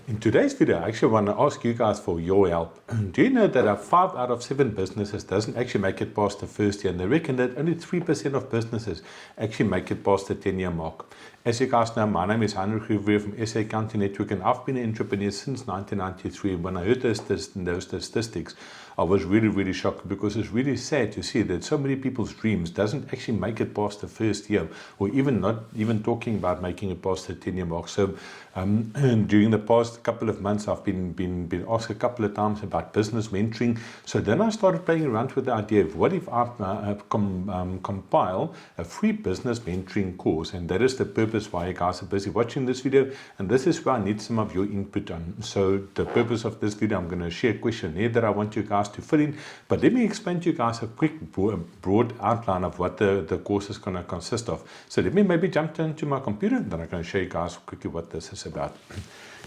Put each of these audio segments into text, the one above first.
In today's video, I actually want to ask you guys for your help. Do you know that 5 out of 7 businesses doesn't actually make it past the first year, and they reckon that only 3% of businesses actually make it past the 10-year mark? As you guys know, my name is Heinrich Huber from SA Accounting Network, and I've been an entrepreneur since 1993. When I heard those statistics, I was really shocked, because it's really sad to see that so many people's dreams doesn't actually make it past the first year, or not even talking about making it past the 10-year mark. So during the past couple of months, I've been asked a couple of times about business mentoring. So then I started playing around with the idea of what if I compile a free business mentoring course, and that is the purpose why you guys are busy watching this video, and this is where I need some of your input on. So the purpose of this video, I'm going to share a questionnaire that I want you guys to fill in, but let me explain to you guys a quick broad outline of what the course is going to consist of. So let me maybe jump into my computer, and then I'm going to show you guys quickly what this is about.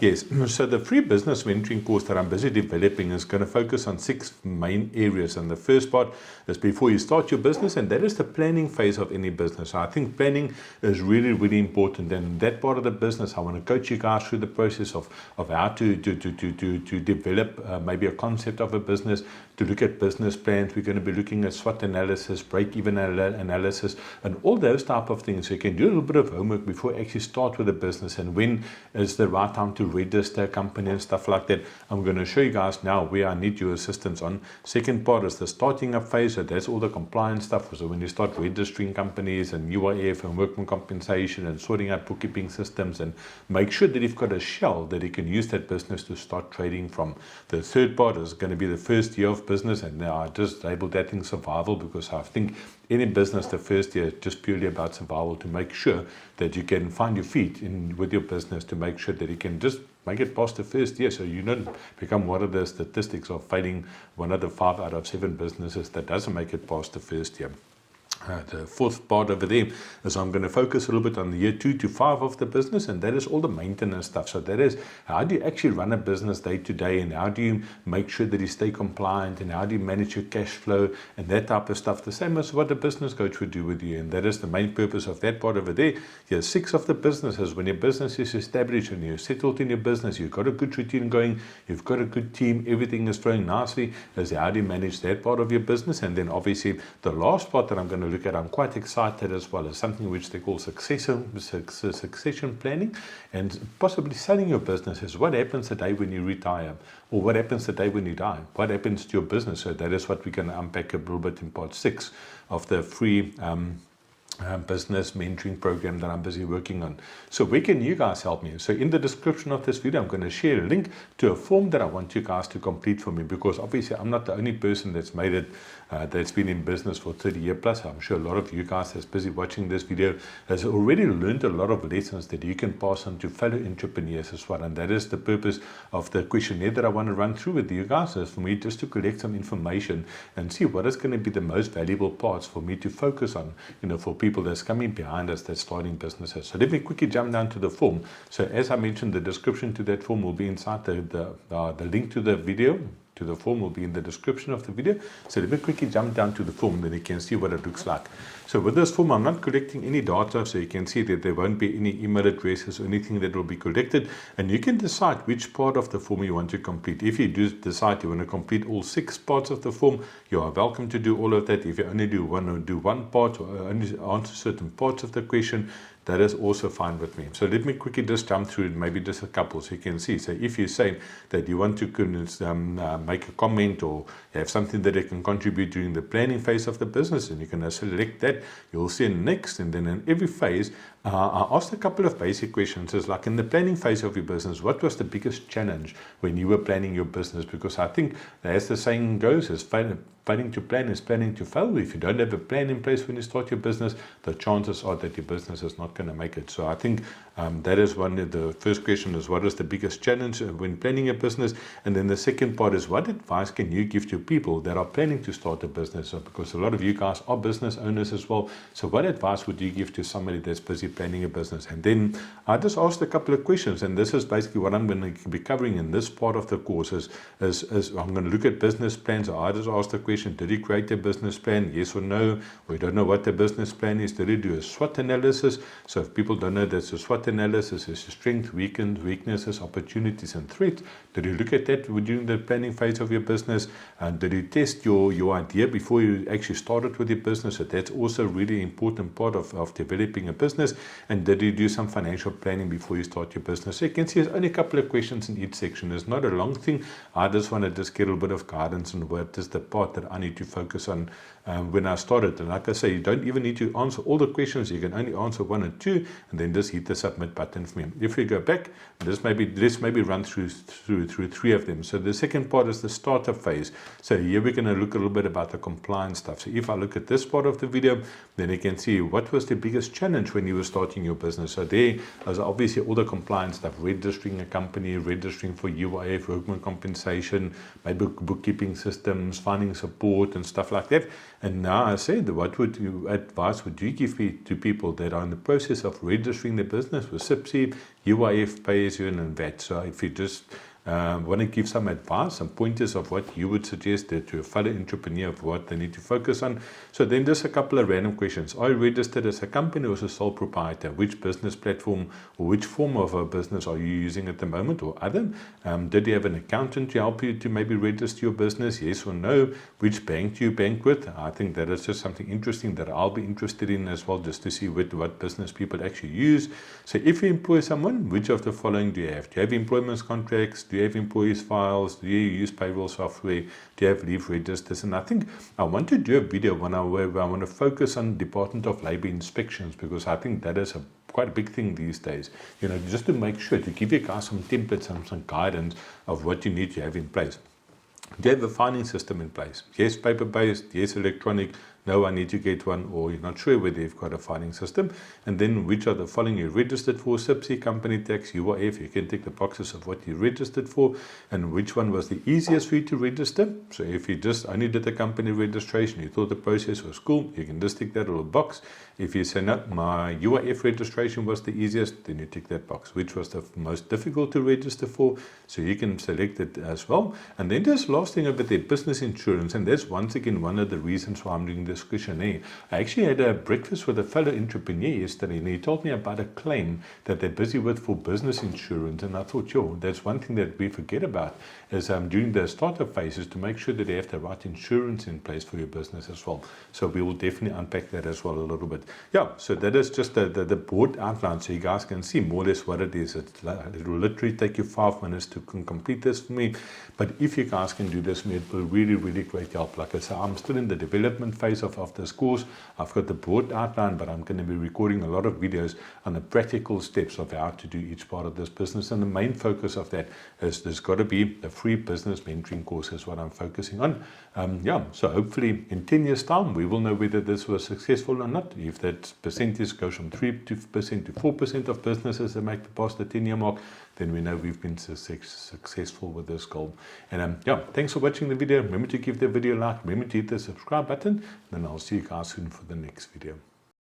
Yes, so the free business mentoring course that I'm busy developing is going to focus on 6 main areas, and the first part is before you start your business, and that is the planning phase of any business. So I think planning is really important, and that part of the business I want to coach you guys through the process of how to develop maybe a concept of a business, to look at business plans. We're going to be looking at SWOT analysis, break-even analysis, and all those type of things. So you can do a little bit of homework before you actually start with a business, and when is the right time to register a company and stuff like that. I'm going to show you guys now where I need your assistance on. Second part is the starting up phase. So that's all the compliance stuff. So when you start registering companies and UIF and workman compensation and sorting out bookkeeping systems, and make sure that you've got a shell that you can use that business to start trading from. The third part is going to be the first year of business, and now I just labeled that thing survival, because I think any business, the first year is just purely about survival, to make sure that you can find your feet in with your business, to make sure that you can just make it past the first year, so you don't become one of the statistics of failing one of the 5 out of 7 businesses that doesn't make it past the first year. The fourth part over there is I'm going to focus a little bit on the year 2 to 5 of the business, and that is all the maintenance stuff. So that is, how do you actually run a business day to day, and how do you make sure that you stay compliant, and how do you manage your cash flow and that type of stuff, the same as what a business coach would do with you. And that is the main purpose of that part over there. Year 6 of the business is when your business is established and you're settled in your business, you've got a good routine going, you've got a good team, everything is flowing nicely, is how do you manage that part of your business. And then obviously the last part that I'm going to look at, I'm quite excited as well, as something which they call succession planning, and possibly selling your business. Is what happens the day when you retire, or what happens the day when you die, what happens to your business. So that is what we're going to unpack a little bit in part 6 of the free business mentoring program that I'm busy working on. So where can you guys help me? So in the description of this video, I'm going to share a link to a form that I want you guys to complete for me, because obviously I'm not the only person that's made it, that's been in business for 30 years plus. I'm sure a lot of you guys that's busy watching this video has already learned a lot of lessons that you can pass on to fellow entrepreneurs as well. And that is the purpose of the questionnaire that I want to run through with you guys, is for me just to collect some information and see what is going to be the most valuable parts for me to focus on, for people that's coming behind us that's starting businesses. So let me quickly jump down to the form. So as I mentioned, the description to that form will be inside the link to the video. To the form will be in the description of the video. So let me quickly jump down to the form, then you can see what it looks like. So with this form, I'm not collecting any data, so you can see that there won't be any email addresses or anything that will be collected, and you can decide which part of the form you want to complete. If you do decide you want to complete all 6 parts of the form, you are welcome to do all of that. If you only do one part, or only answer certain parts of the question, that is also fine with me. So let me quickly just jump through maybe just a couple, so you can see. So if you say that you want to make a comment, or have something that you can contribute during the planning phase of the business, and you can select that, you'll see next. And then in every phase, I asked a couple of basic questions. It's like, in the planning phase of your business, what was the biggest challenge when you were planning your business? Because I think, as the saying goes, is failing to plan is planning to fail. If you don't have a plan in place when you start your business, the chances are that your business is not going to make it. So I think that is one of the first question, is what is the biggest challenge when planning a business? And then the second part is, what advice can you give to people that are planning to start a business? So because a lot of you guys are business owners as well. So what advice would you give to somebody that's busy planning a business? And then I just asked a couple of questions, and this is basically what I'm going to be covering in this part of the course. Is I'm going to look at business plans. I just asked the question, question, did he create a business plan? Yes or no? We don't know what the business plan is. Did he do a SWOT analysis? So if people don't know, that's a SWOT analysis. It's strength, weaknesses, opportunities, and threats. Did you look at that during the planning phase of your business? And did you test your idea before you actually started with your business? So that's also a really important part of developing a business. And did you do some financial planning before you start your business? So you can see there's only a couple of questions in each section. It's not a long thing. I just want to get a little bit of guidance on what is the part that I need to focus on when I started. And like I say, you don't even need to answer all the questions. You can only answer 1 or 2, and then just hit the submit button for me. If we go back, let's maybe run through 3 of them. So the second part is the startup phase. So here we're going to look a little bit about the compliance stuff. So if I look at this part of the video, then you can see what was the biggest challenge when you were starting your business. So there is obviously all the compliance stuff, registering a company, registering for UIF, workman compensation, maybe bookkeeping systems, finding support and stuff like that. And now I said, what advice would you give to people that are in the process of registering their business with SIPC, UIF, pay-as-you-earn, and VAT? So if you just want to give some advice, some pointers of what you would suggest to a fellow entrepreneur of what they need to focus on. So then just a couple of random questions. Are you registered as a company or as a sole proprietor? Which business platform or which form of a business are you using at the moment or other? Did you have an accountant to help you to maybe register your business? Yes or no? Which bank do you bank with? I think that is just something interesting that I'll be interested in as well, just to see what business people actually use. So if you employ someone, which of the following do you have? Do you have employment contracts? Do you have employees files? Do you use payroll software? Do you have leave registers? And I think I want to do a video where I want to focus on Department of Labor inspections, because I think that is quite a big thing these days. Just to make sure to give you guys some templates and some guidance of what you need to have in place. Do you have a filing system in place? Yes, paper-based. Yes, electronic. No, I need to get one, or you're not sure whether you've got a filing system. And then which are the following you registered for? SIPC, company tax, UIF. You can tick the boxes of what you registered for, and which one was the easiest for you to register. So if you just only did the company registration, you thought the process was cool, you can just tick that little box. If you say, no, my UIF registration was the easiest, then you tick that box. Which was the most difficult to register for? So you can select it as well. And then there's last thing over there, business insurance. And that's once again one of the reasons why I'm doing this questionnaire. I actually had a breakfast with a fellow entrepreneur yesterday, and he told me about a claim that they're busy with for business insurance. And I thought, that's one thing that we forget about is during the startup phases, to make sure that they have the right insurance in place for your business as well. So we will definitely unpack that as well a little bit. Yeah, so that is just the board outline, so you guys can see more or less what it is. It will literally take you 5 minutes to complete this for me. But if you guys can do this for me, it will really, really great help. Like I said, I'm still in the development phase of this course. I've got the board outline, but I'm going to be recording a lot of videos on the practical steps of how to do each part of this business. And the main focus of that is there's got to be a free business mentoring course is what I'm focusing on. So hopefully in 10 years time, we will know whether this was successful or not. If that percentage goes from 3% to 4% of businesses that make it past the 10-year mark, then we know we've been successful with this goal. And thanks for watching the video. Remember to give the video a like. Remember to hit the subscribe button. Then I'll see you guys soon for the next video.